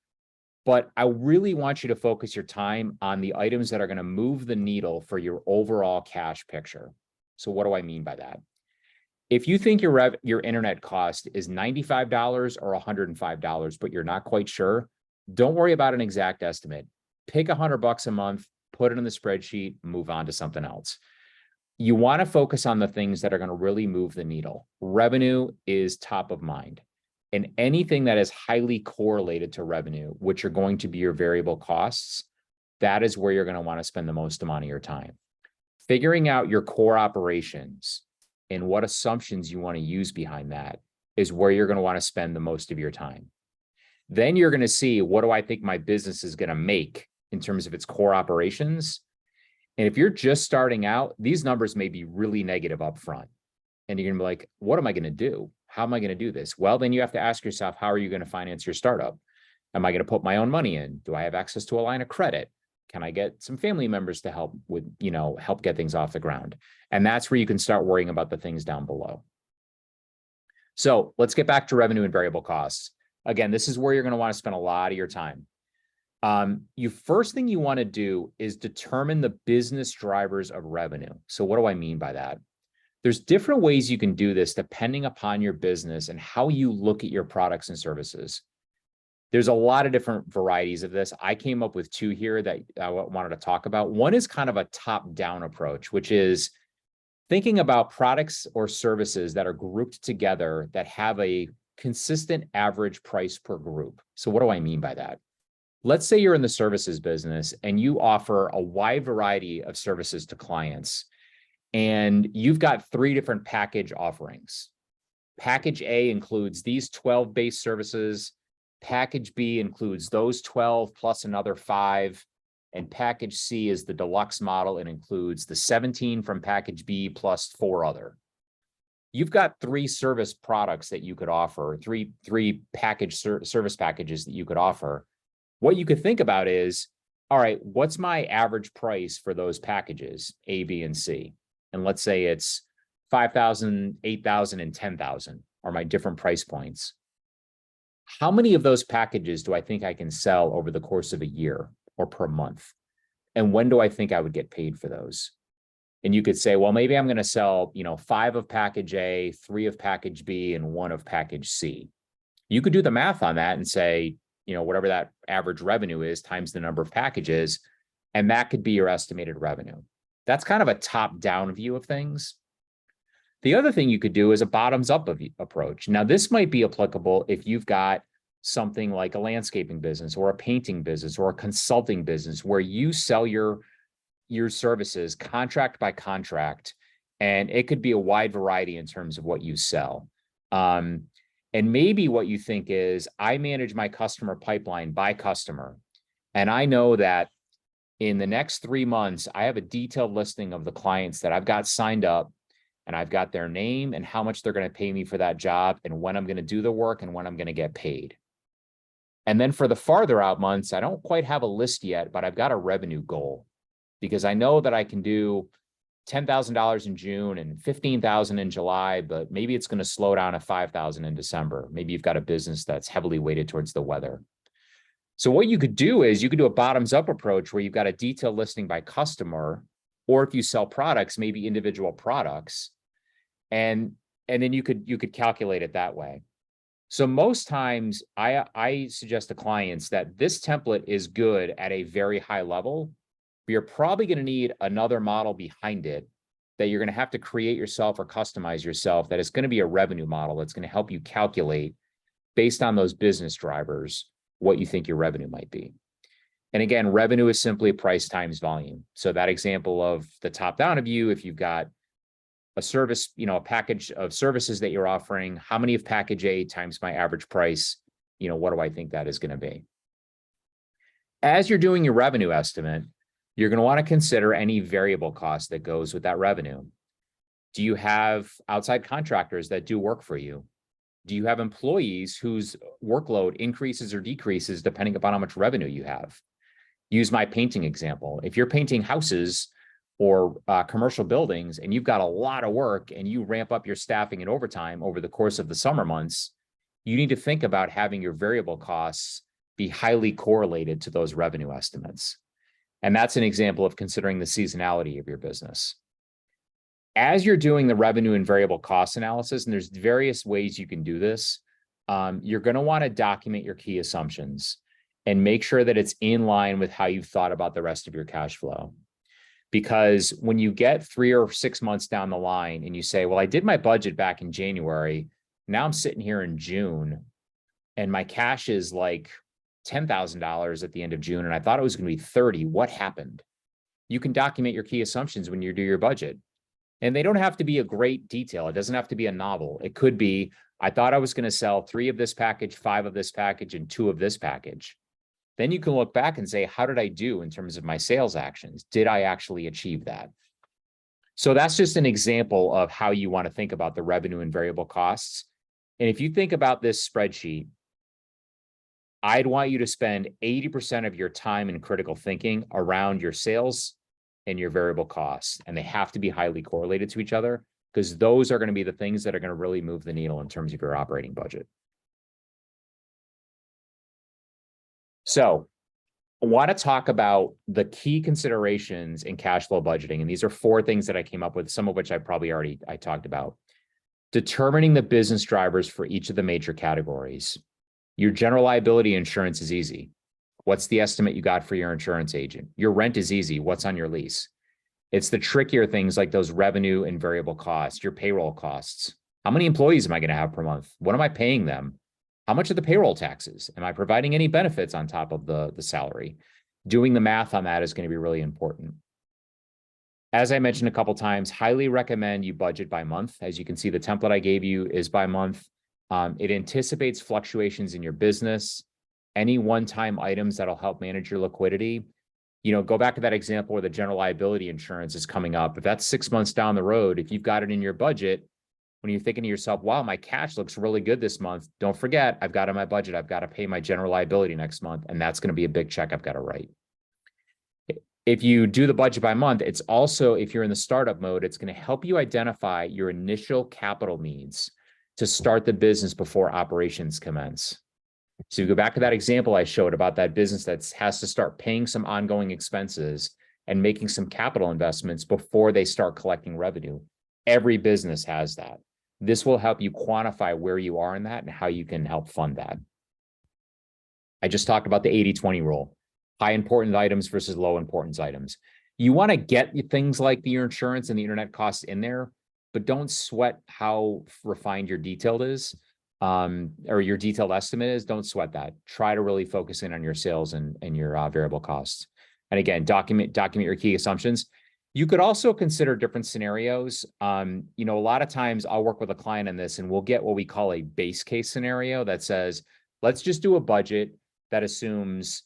But I really want you to focus your time on the items that are going to move the needle for your overall cash picture. So what do I mean by that? If you think your internet cost is $95 or $105, but you're not quite sure, don't worry about an exact estimate. Pick $100 a month, put it in the spreadsheet, move on to something else. You want to focus on the things that are going to really move the needle. Revenue is top of mind. And anything that is highly correlated to revenue, which are going to be your variable costs, that is where you're going to want to spend the most amount of your time. Figuring out your core operations and what assumptions you want to use behind that is where you're going to want to spend the most of your time. Then you're going to see, what do I think my business is going to make in terms of its core operations? And if you're just starting out, these numbers may be really negative up front. And you're going to be like, what am I going to do? How am I going to do this? Well, then you have to ask yourself, how are you going to finance your startup? Am I going to put my own money in? Do I have access to a line of credit? Can I get some family members to help with, help get things off the ground? And that's where you can start worrying about the things down below. So let's get back to revenue and variable costs. Again, this is where you're going to want to spend a lot of your time. First thing you want to do is determine the business drivers of revenue. So what do I mean by that? There's different ways you can do this depending upon your business and how you look at your products and services. There's a lot of different varieties of this. I came up with two here that I wanted to talk about. One is kind of a top-down approach, which is thinking about products or services that are grouped together that have a consistent average price per group. So what do I mean by that? Let's say you're in the services business and you offer a wide variety of services to clients, and you've got 3 different package offerings. Package A includes these 12 base services. Package B includes those 12 plus another 5. And package C is the deluxe model and includes the 17 from package B plus 4 other. You've got 3 service products that you could offer, three service packages that you could offer. What you could think about is, all right, what's my average price for those packages, A, B, and C? And let's say it's $5,000, $8,000, and $10,000 are my different price points. How many of those packages do I think I can sell over the course of a year or per month? And when do I think I would get paid for those? And you could say, well, maybe I'm going to sell, 5 of package A, 3 of package B, and 1 of package C. You could do the math on that and say, whatever that average revenue is times the number of packages, and that could be your estimated revenue. That's kind of a top-down view of things. The other thing you could do is a bottoms-up approach. Now, this might be applicable if you've got something like a landscaping business or a painting business or a consulting business where you sell your services contract by contract, and it could be a wide variety in terms of what you sell. And maybe what you think is, I manage my customer pipeline by customer, and I know that in the next 3 months, I have a detailed listing of the clients that I've got signed up, and I've got their name and how much they're going to pay me for that job and when I'm going to do the work and when I'm going to get paid. And then for the farther out months, I don't quite have a list yet, but I've got a revenue goal because I know that I can do $10,000 in June and $15,000 in July, but maybe it's going to slow down to $5,000 in December. Maybe you've got a business that's heavily weighted towards the weather. So what you could do is you could do a bottoms-up approach where you've got a detailed listing by customer, or if you sell products, maybe individual products, and then you could calculate it that way. So most times I suggest to clients that this template is good at a very high level, but you're probably going to need another model behind it that you're going to have to create yourself or customize yourself, that is going to be a revenue model that's going to help you calculate based on those business drivers what you think your revenue might be. And again, revenue is simply price times volume. So that example of the top-down view, if you've got a service, a package of services that you're offering, how many of package A times my average price, what do I think that is going to be? As you're doing your revenue estimate, you're going to want to consider any variable cost that goes with that revenue. Do you have outside contractors that do work for you? Do you have employees whose workload increases or decreases depending upon how much revenue you have? Use my painting example. If you're painting houses or commercial buildings and you've got a lot of work and you ramp up your staffing and overtime over the course of the summer months, you need to think about having your variable costs be highly correlated to those revenue estimates. And that's an example of considering the seasonality of your business. As you're doing the revenue and variable cost analysis, and there's various ways you can do this, you're going to want to document your key assumptions and make sure that it's in line with how you've thought about the rest of your cash flow. Because when you get 3 or 6 months down the line and you say, well, I did my budget back in January, now I'm sitting here in June and my cash is like $10,000 at the end of June, and I thought it was going to be 30. What happened? You can document your key assumptions when you do your budget. And they don't have to be a great detail. It doesn't have to be a novel. It could be, I thought I was going to sell 3 of this package, 5 of this package, and 2 of this package. Then you can look back and say, how did I do in terms of my sales actions? Did I actually achieve that? So that's just an example of how you want to think about the revenue and variable costs. And if you think about this spreadsheet, I'd want you to spend 80% of your time in critical thinking around your sales and your variable costs, and they have to be highly correlated to each other. because those are going to be the things that are going to really move the needle in terms of your operating budget. So I want to talk about the key considerations in cash flow budgeting. And these are 4 things that I came up with, some of which I talked about. Determining the business drivers for each of the major categories. Your general liability insurance is easy. What's the estimate you got for your insurance agent? Your rent is easy. What's on your lease? It's the trickier things like those revenue and variable costs, your payroll costs. How many employees am I going to have per month? What am I paying them? How much are the payroll taxes? Am I providing any benefits on top of the salary? Doing the math on that is going to be really important. As I mentioned a couple of times, highly recommend you budget by month. As you can see, the template I gave you is by month. It anticipates fluctuations in your business, any one-time items that'll help manage your liquidity. Go back to that example where the general liability insurance is coming up. If that's 6 months down the road, if you've got it in your budget, when you're thinking to yourself, wow, my cash looks really good this month, don't forget, I've got in my budget, I've got to pay my general liability next month, and that's going to be a big check I've got to write. If you do the budget by month, it's also, if you're in the startup mode, it's going to help you identify your initial capital needs to start the business before operations commence. So you go back to that example I showed about that business that has to start paying some ongoing expenses and making some capital investments before they start collecting revenue. Every business has that. This will help you quantify where you are in that and how you can help fund that. I just talked about the 80-20 rule, high importance items versus low importance items. You want to get things like your insurance and the internet costs in there, but don't sweat how refined your detailed is. Or your detailed estimate is. Don't sweat that. Try to really focus in on your sales and your variable costs. And again, document your key assumptions. You could also consider different scenarios. A lot of times I'll work with a client on this and we'll get what we call a base case scenario that says, let's just do a budget that assumes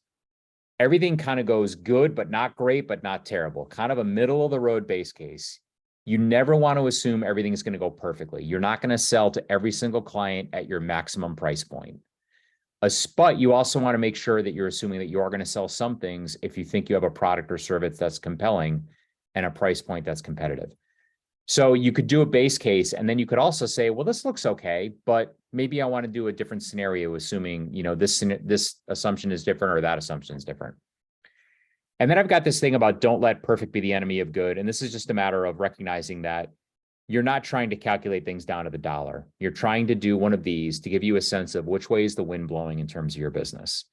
everything kind of goes good, but not great, but not terrible, kind of a middle of the road base case. You never want to assume everything is going to go perfectly. You're not going to sell to every single client at your maximum price point. But you also want to make sure that you're assuming that you are going to sell some things if you think you have a product or service that's compelling and a price point that's competitive. So you could do a base case, and then you could also say, well, this looks okay, but maybe I want to do a different scenario, assuming, this assumption is different or that assumption is different. And then I've got this thing about don't let perfect be the enemy of good. And this is just a matter of recognizing that you're not trying to calculate things down to the dollar. You're trying to do one of these to give you a sense of which way is the wind blowing in terms of your business.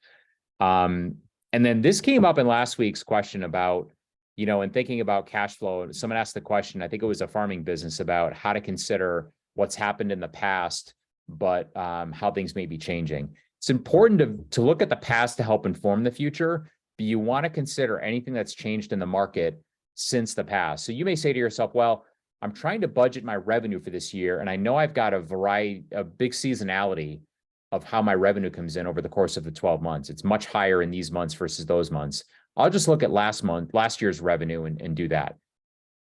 And then this came up in last week's question about, in thinking about cash flow. Someone asked the question, I think it was a farming business, about how to consider what's happened in the past, but how things may be changing. It's important to look at the past to help inform the future. But you want to consider anything that's changed in the market since the past. So you may say to yourself, well, I'm trying to budget my revenue for this year, and I know I've got a big seasonality of how my revenue comes in over the course of the 12 months. It's much higher in these months versus those months. I'll just look at last year's revenue and do that.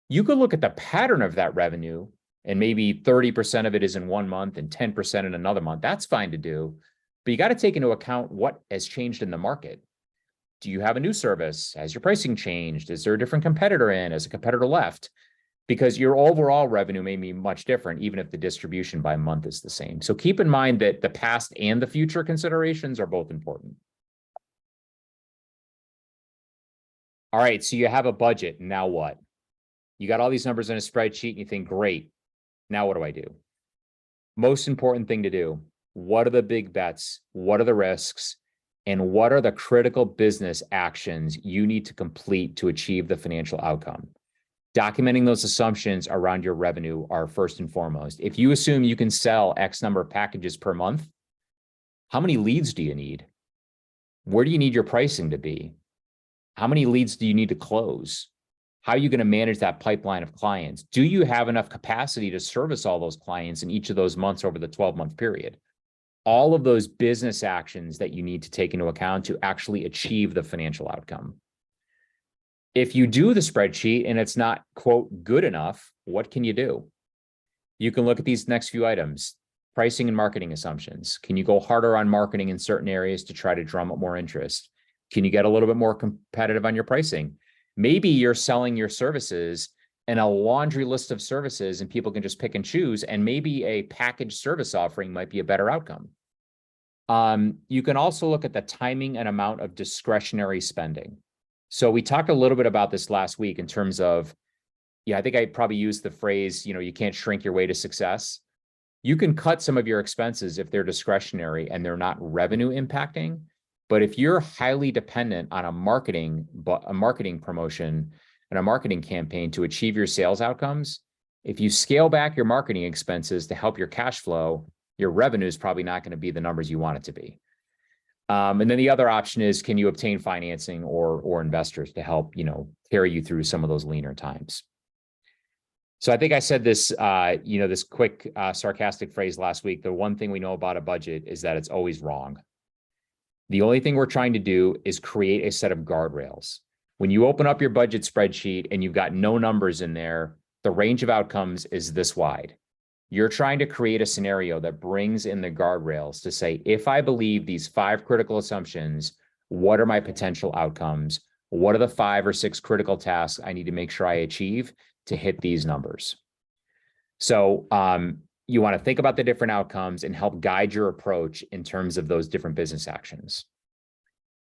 You could look at the pattern of that revenue, and maybe 30% of it is in one month and 10% in another month. That's fine to do, but you got to take into account what has changed in the market. Do you have a new service? Has your pricing changed? Is there a different competitor in? Has a competitor left? Because your overall revenue may be much different, even if the distribution by month is the same. So keep in mind that the past and the future considerations are both important. All right, so you have a budget. Now what? You got all these numbers in a spreadsheet and you think, great, now what do I do? Most important thing to do, what are the big bets? What are the risks? And what are the critical business actions you need to complete to achieve the financial outcome? Documenting those assumptions around your revenue are first and foremost. If you assume you can sell X number of packages per month, how many leads do you need? Where do you need your pricing to be? How many leads do you need to close? How are you going to manage that pipeline of clients? Do you have enough capacity to service all those clients in each of those months over the 12-month period? All of those business actions that you need to take into account to actually achieve the financial outcome. If you do the spreadsheet and it's not, quote, good enough, what can you do? You can look at these next few items: pricing and marketing assumptions. Can you go harder on marketing in certain areas to try to drum up more interest? Can you get a little bit more competitive on your pricing? Maybe you're selling your services and a laundry list of services, and people can just pick and choose, and maybe a packaged service offering might be a better outcome. You can also look at the timing and amount of discretionary spending. So we talked a little bit about this last week in terms of, yeah, I think I probably used the phrase, you can't shrink your way to success. You can cut some of your expenses if they're discretionary and they're not revenue impacting. But if you're highly dependent on a marketing promotion and a marketing campaign to achieve your sales outcomes, if you scale back your marketing expenses to help your cash flow, your revenue is probably not going to be the numbers you want it to be. And then the other option is, can you obtain financing or investors to help, carry you through some of those leaner times? So I think I said this, this quick sarcastic phrase last week. The one thing we know about a budget is that it's always wrong. The only thing we're trying to do is create a set of guardrails. When you open up your budget spreadsheet and you've got no numbers in there, the range of outcomes is this wide. You're trying to create a scenario that brings in the guardrails to say, if I believe these 5 critical assumptions, what are my potential outcomes? What are the 5 or 6 critical tasks I need to make sure I achieve to hit these numbers? So you want to think about the different outcomes and help guide your approach in terms of those different business actions.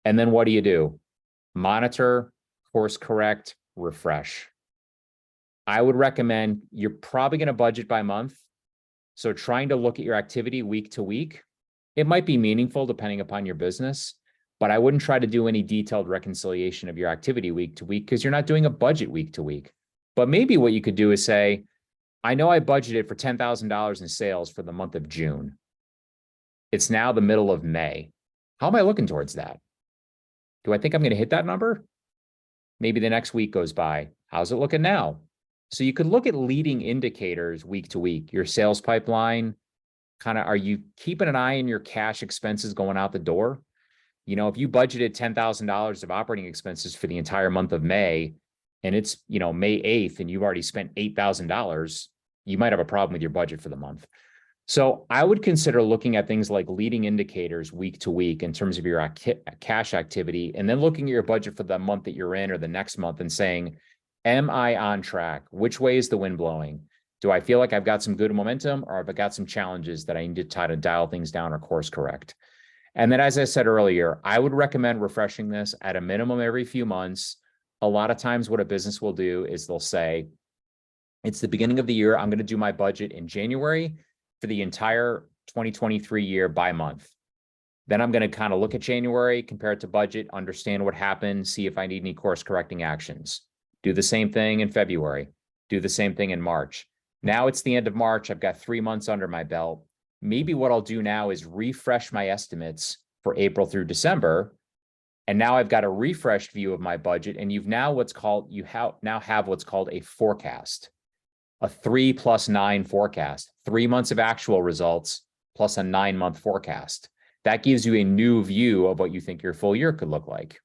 And then what do? Monitor, course correct, refresh. I would recommend, you're probably going to budget by month. So trying to look at your activity week to week, it might be meaningful depending upon your business, but I wouldn't try to do any detailed reconciliation of your activity week to week because you're not doing a budget week to week. But maybe what you could do is say, I know I budgeted for $10,000 in sales for the month of June. It's now the middle of May. How am I looking towards that? Do I think I'm going to hit that number? Maybe the next week goes by. How's it looking now? So you could look at leading indicators week to week, your sales pipeline, are you keeping an eye on your cash expenses going out the door? If you budgeted $10,000 of operating expenses for the entire month of May, and it's, May 8th, and you've already spent $8,000, you might have a problem with your budget for the month. So I would consider looking at things like leading indicators week to week in terms of your cash activity, and then looking at your budget for the month that you're in or the next month and saying, am I on track? Which way is the wind blowing? Do I feel like I've got some good momentum, or have I got some challenges that I need to try to dial things down or course correct? And then, as I said earlier, I would recommend refreshing this at a minimum every few months. A lot of times what a business will do is they'll say, it's the beginning of the year, I'm going to do my budget in January for the entire 2023 year by month. Then I'm going to kind of look at January, compare it to budget, understand what happened, see if I need any course correcting actions. Do the same thing in February. Do the same thing in March. Now it's the end of March. I've got 3 months under my belt. Maybe what I'll do now is refresh my estimates for April through December. And now I've got a refreshed view of my budget. And you now have what's called a forecast, a 3+9 forecast, 3 months of actual results plus a 9-month forecast. That gives you a new view of what you think your full year could look like.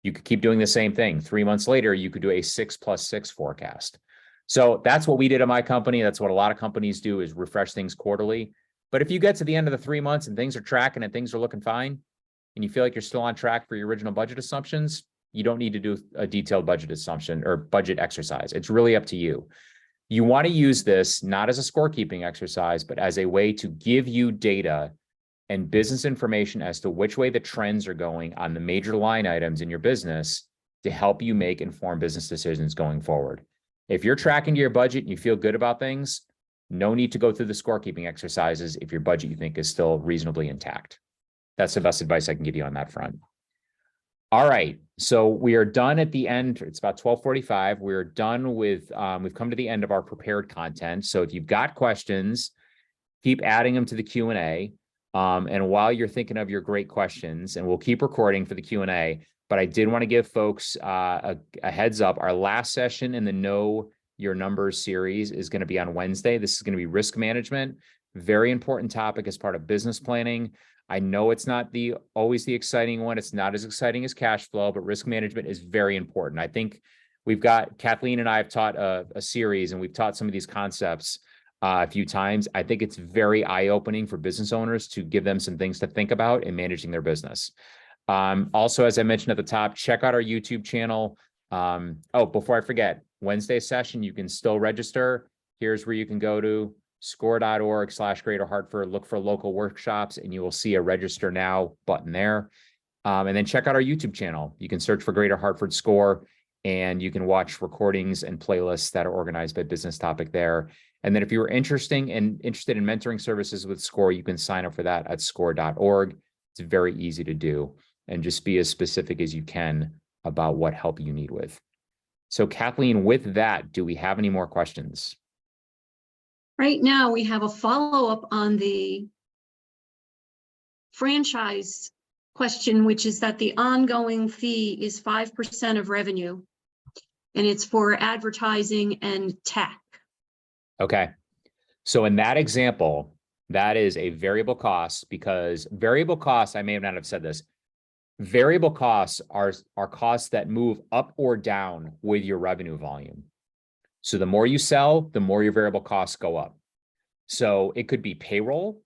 You could keep doing the same thing. 3 months later, you could do a 6+6 forecast. So that's what we did at my company. That's what a lot of companies do, is refresh things quarterly. But if you get to the end of the 3 months and things are tracking and things are looking fine, and you feel like you're still on track for your original budget assumptions, you don't need to do a detailed budget assumption or budget exercise. It's really up to you. You want to use this not as a scorekeeping exercise, but as a way to give you data and business information as to which way the trends are going on the major line items in your business to help you make informed business decisions going forward. If you're tracking to your budget and you feel good about things, no need to go through the scorekeeping exercises if your budget you think is still reasonably intact. That's the best advice I can give you on that front. All right, so we are done at the end. It's about 12:45. We're done with, we've come to the end of our prepared content. So if you've got questions, keep adding them to the Q&A. And while you're thinking of your great questions, and we'll keep recording for the Q&A, but I did want to give folks a heads up. Our last session in the Know Your Numbers series is going to be on Wednesday. This is going to be risk management. Very important topic as part of business planning. I know it's not always the exciting one. It's not as exciting as cash flow, but risk management is very important. I think Kathleen and I have taught a series, and we've taught some of these concepts a few times. I think it's very eye-opening for business owners to give them some things to think about in managing their business. Also, as I mentioned at the top, check out our YouTube channel. Oh, before I forget, Wednesday session, you can still register. Here's where you can go to score.org/Greater Hartford, look for local workshops, and you will see a register now button there. And then check out our YouTube channel. You can search for Greater Hartford SCORE, and you can watch recordings and playlists that are organized by business topic there. And then if you were interested in mentoring services with SCORE, you can sign up for that at score.org. It's very easy to do, and just be as specific as you can about what help you need with. So Kathleen, with that, do we have any more questions? Right now, we have a follow-up on the franchise question, which is that the ongoing fee is 5% of revenue, and it's for advertising and tech. Okay. So in that example, that is a variable cost, because variable costs, I may not have said this, variable costs are costs that move up or down with your revenue volume. So the more you sell, the more your variable costs go up. So it could be payroll,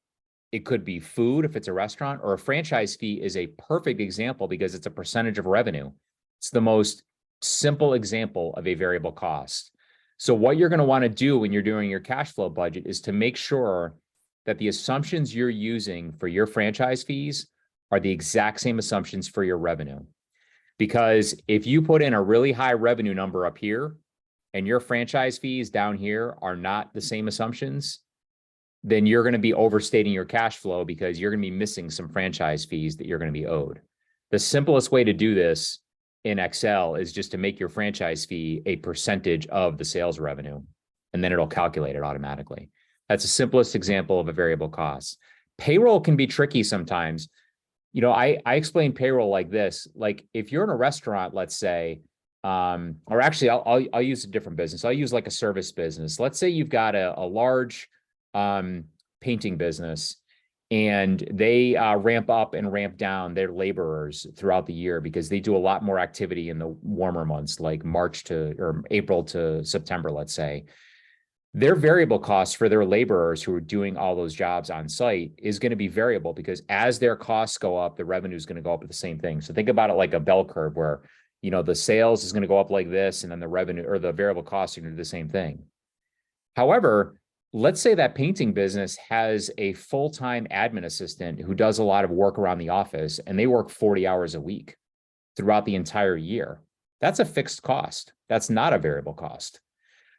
it could be food if it's a restaurant, or a franchise fee is a perfect example because it's a percentage of revenue. It's the most simple example of a variable cost. So what you're going to want to do when you're doing your cash flow budget is to make sure that the assumptions you're using for your franchise fees are the exact same assumptions for your revenue. Because if you put in a really high revenue number up here and your franchise fees down here are not the same assumptions, then you're going to be overstating your cash flow because you're going to be missing some franchise fees that you're going to be owed. The simplest way to do this in Excel is just to make your franchise fee a percentage of the sales revenue, and then it'll calculate it automatically. That's the simplest example of a variable cost. Payroll can be tricky sometimes. You know, I explain payroll like this. Like if you're in a restaurant, let's say, or actually I'll use a different business. I'll use like a service business. Let's say you've got a large painting business, and they ramp up and ramp down their laborers throughout the year because they do a lot more activity in the warmer months, like April to September, let's say. Their variable costs for their laborers who are doing all those jobs on site is going to be variable, because as their costs go up, the revenue is going to go up at the same thing. So think about it like a bell curve where, you know, the sales is going to go up like this, and then the revenue or the variable costs are going to do the same thing. However, let's say that painting business has a full-time admin assistant who does a lot of work around the office, and they work 40 hours a week throughout the entire year. That's a fixed cost. That's not a variable cost.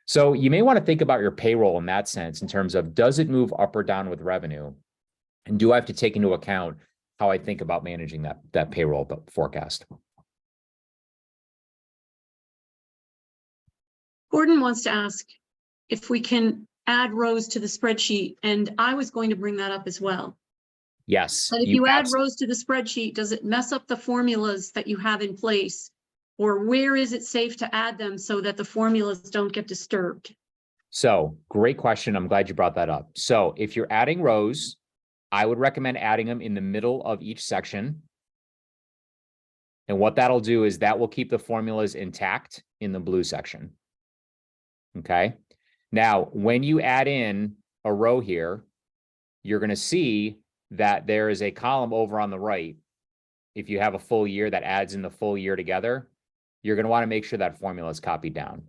So you may want to think about your payroll in that sense, in terms of, does it move up or down with revenue? And do I have to take into account how I think about managing that payroll forecast? Gordon wants to ask if we can add rows to the spreadsheet, and I was going to bring that up as well. Yes. But if you add rows to the spreadsheet, does it mess up the formulas that you have in place? Or where is it safe to add them so that the formulas don't get disturbed? So great question. I'm glad you brought that up. So if you're adding rows, I would recommend adding them in the middle of each section. And what that'll do is that will keep the formulas intact in the blue section. Okay. Now, when you add in a row here, you're going to see that there is a column over on the right. If you have a full year that adds in the full year together, you're going to want to make sure that formula is copied down.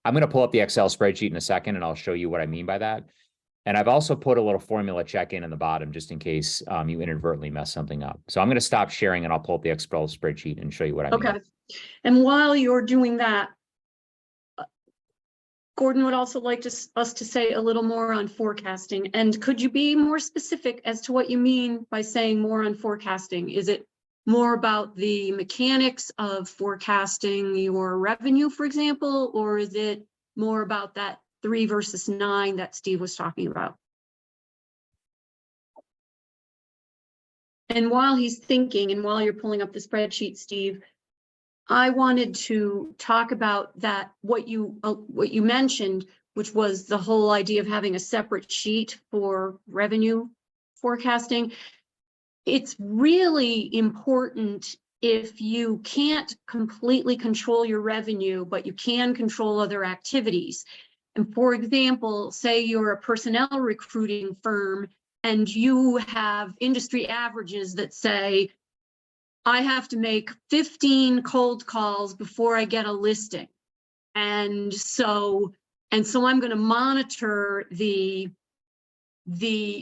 I'm going to pull up the Excel spreadsheet in a second, and I'll show you what I mean by that. And I've also put a little formula check-in the bottom, just in case you inadvertently mess something up. So I'm going to stop sharing, and I'll pull up the Excel spreadsheet and show you what I mean. Okay. And while you're doing that, Gordon would also like us to say a little more on forecasting. And could you be more specific as to what you mean by saying more on forecasting? Is it more about the mechanics of forecasting your revenue, for example, or is it more about that 3 versus 9 that Steve was talking about? And while he's thinking, and while you're pulling up the spreadsheet, Steve, I wanted to talk about that, what you mentioned, which was the whole idea of having a separate sheet for revenue forecasting. It's really important if you can't completely control your revenue, but you can control other activities. And for example, say you're a personnel recruiting firm and you have industry averages that say I have to make 15 cold calls before I get a listing. And so I'm going to monitor the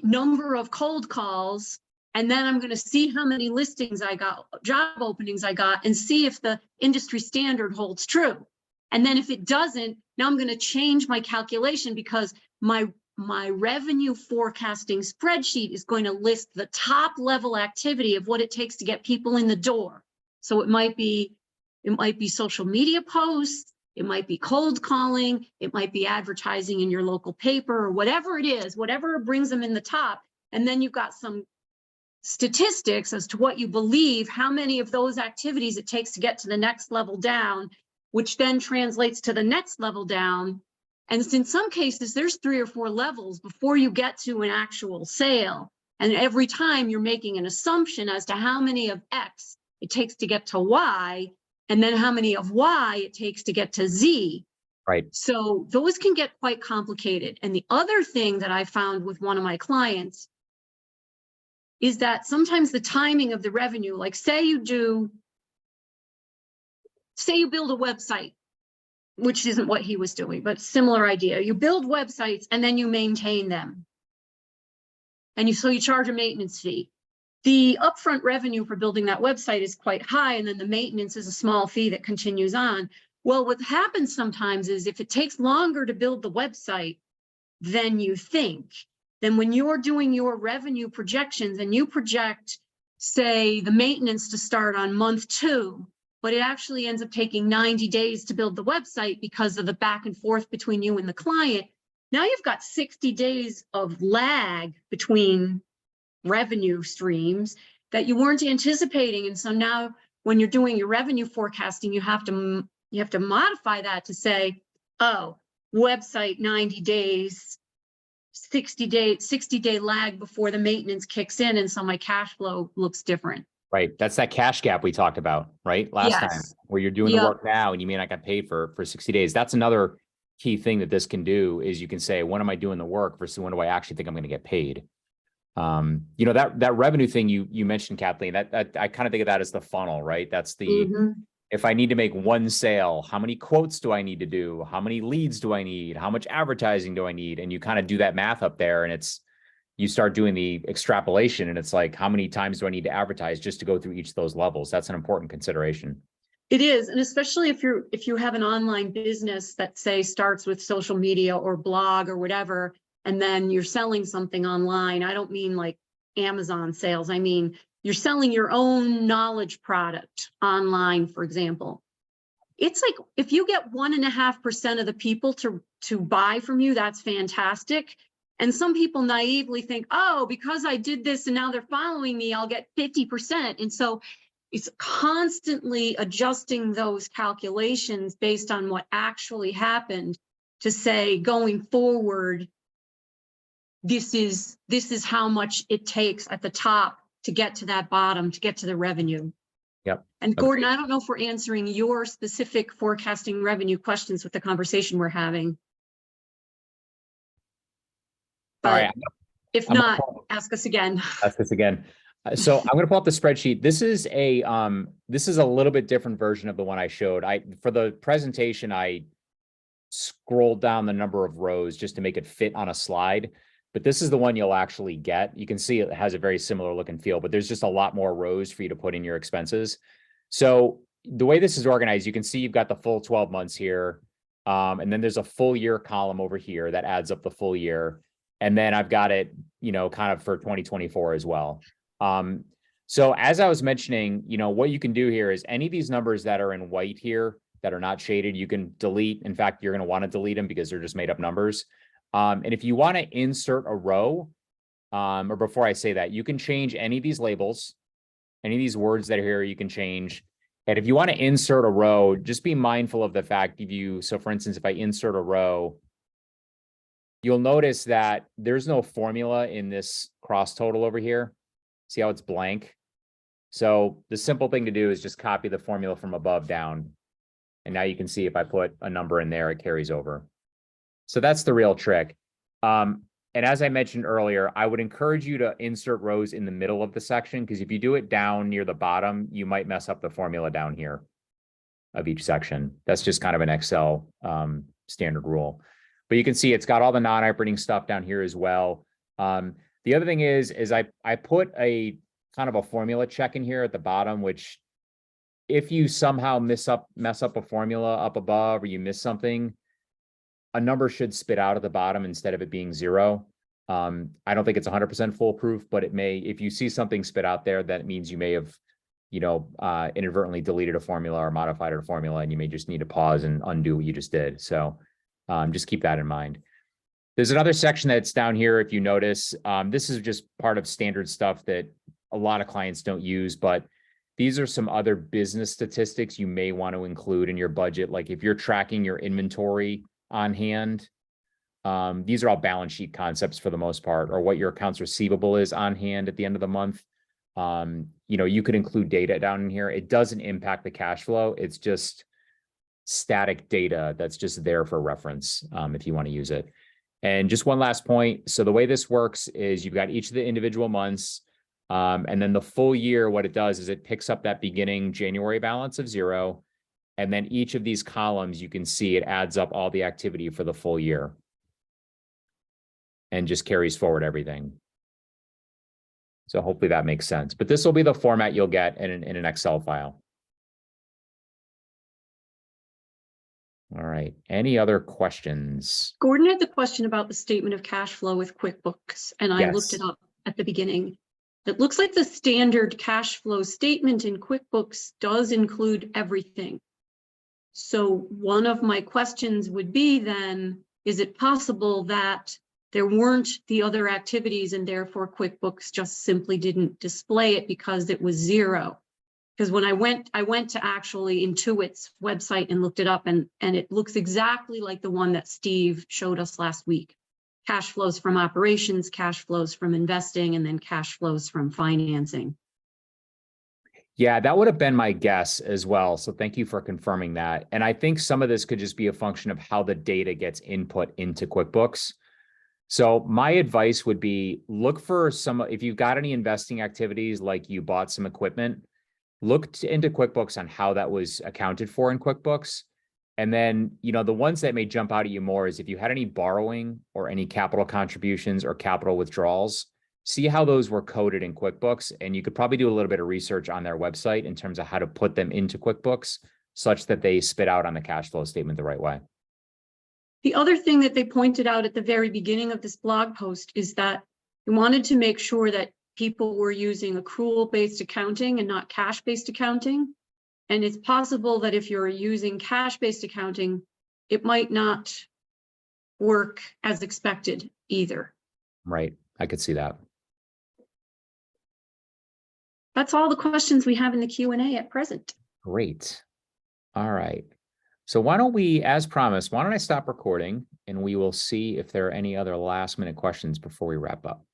number of cold calls, and then I'm going to see how many listings I got, job openings I got, and see if the industry standard holds true. And then if it doesn't, now I'm going to change my calculation, because my revenue forecasting spreadsheet is going to list the top level activity of what it takes to get people in the door. So it might be social media posts, it might be cold calling, it might be advertising in your local paper, or whatever it is, whatever brings them in the top. And then you've got some statistics as to what you believe, how many of those activities it takes to get to the next level down, which then translates to the next level down. And in some cases, there's 3 or 4 levels before you get to an actual sale. And every time you're making an assumption as to how many of X it takes to get to Y, and then how many of Y it takes to get to Z. Right. So those can get quite complicated. And the other thing that I found with one of my clients is that sometimes the timing of the revenue, like say you build a website, which isn't what he was doing, but similar idea. You build websites and then you maintain them. And so you charge a maintenance fee. The upfront revenue for building that website is quite high, and then the maintenance is a small fee that continues on. Well, what happens sometimes is if it takes longer to build the website than you think, then when you're doing your revenue projections and you project, say, the maintenance to start on month 2, but it actually ends up taking 90 days to build the website because of the back and forth between you and the client, now you've got 60 days of lag between revenue streams that you weren't anticipating. And so now when you're doing your revenue forecasting, you have to modify that to say, oh, website 90 days, 60-day lag before the maintenance kicks in. And so my cash flow looks different. Right. That's that cash gap we talked about, right? Last time, where you're doing the work now and you may not get paid for 60 days. That's another key thing that this can do, is you can say, when am I doing the work versus when do I actually think I'm going to get paid? You know, that revenue thing you mentioned, Kathleen, that I kind of think of that as the funnel, right? That's the, if I need to make 1 sale, how many quotes do I need to do? How many leads do I need? How much advertising do I need? And you kind of do that math up there, and you start doing the extrapolation, and it's like, how many times do I need to advertise just to go through each of those levels? That's an important consideration. It is. And especially if you have an online business that, say, starts with social media or blog or whatever, and then you're selling something online. I don't mean like Amazon sales. I mean, you're selling your own knowledge product online, for example. It's like, if you get 1.5% of the people to buy from you, that's fantastic. And some people naively think, oh, because I did this and now they're following me, I'll get 50%. And so it's constantly adjusting those calculations based on what actually happened to say, going forward, this is how much it takes at the top to get to that bottom, to get to the revenue. Yep. And Gordon, I don't know if we're answering your specific forecasting revenue questions with the conversation we're having. But all right. If not, ask us again. Ask us again. So I'm going to pull up the spreadsheet. This is a little bit different version of the one I showed. For the presentation, I scrolled down the number of rows just to make it fit on a slide. But this is the one you'll actually get. You can see it has a very similar look and feel, but there's just a lot more rows for you to put in your expenses. So the way this is organized, you can see you've got the full 12 months here. And then there's a full year column over here that adds up the full year. And then I've got it, kind of for 2024 as well. So as I was mentioning, what you can do here is any of these numbers that are in white here that are not shaded, you can delete. In fact, you're going to want to delete them because they're just made up numbers. And if you want to insert a row, or before I say that, you can change any of these labels, any of these words that are here, you can change. And if you want to insert a row, just be mindful of the fact so for instance, if I insert a row, you'll notice that there's no formula in this cross total over here. See how it's blank? So the simple thing to do is just copy the formula from above down. And now you can see if I put a number in there, it carries over. So that's the real trick. And as I mentioned earlier, I would encourage you to insert rows in the middle of the section, because if you do it down near the bottom, you might mess up the formula down here of each section. That's just kind of an Excel standard rule. But you can see it's got all the non-operating stuff down here as well. The other thing is I put a kind of a formula check in here at the bottom, which if you somehow mess up a formula up above, or you miss something, a number should spit out at the bottom instead of it being 0. I don't think it's 100% foolproof, but it may, if you see something spit out there, that means you may have, inadvertently deleted a formula or modified a formula, and you may just need to pause and undo what you just did. So just keep that in mind. There's another section that's down here. If you notice, this is just part of standard stuff that a lot of clients don't use, but these are some other business statistics you may want to include in your budget. Like if you're tracking your inventory on hand, these are all balance sheet concepts for the most part, or what your accounts receivable is on hand at the end of the month. You could include data down in here. It doesn't impact the cash flow. It's just static data that's just there for reference if you want to use it. And just one last point. So the way this works is you've got each of the individual months, and then the full year, what it does is it picks up that beginning January balance of 0. And then each of these columns, you can see it adds up all the activity for the full year and just carries forward everything. So hopefully that makes sense. But this will be the format you'll get in an Excel file. All right. Any other questions? Gordon had the question about the statement of cash flow with QuickBooks, and I looked Yes. it up at the beginning. It looks like the standard cash flow statement in QuickBooks does include everything. So one of my questions would be then, is it possible that there weren't the other activities and therefore QuickBooks just simply didn't display it because it was 0? Because when I went to actually Intuit's website and looked it up, and it looks exactly like the one that Steve showed us last week. Cash flows from operations, cash flows from investing, and then cash flows from financing. Yeah, that would have been my guess as well. So thank you for confirming that. And I think some of this could just be a function of how the data gets input into QuickBooks. So my advice would be look for if you've got any investing activities, like you bought some equipment, look into QuickBooks on how that was accounted for in QuickBooks. And then, the ones that may jump out at you more is if you had any borrowing or any capital contributions or capital withdrawals, see how those were coded in QuickBooks. And you could probably do a little bit of research on their website in terms of how to put them into QuickBooks such that they spit out on the cash flow statement the right way. The other thing that they pointed out at the very beginning of this blog post is that we wanted to make sure that people were using accrual-based accounting and not cash-based accounting. And it's possible that if you're using cash-based accounting, it might not work as expected either. Right. I could see that. That's all the questions we have in the Q&A at present. Great. All right. So why don't we, as promised, why don't I stop recording and we will see if there are any other last minute questions before we wrap up.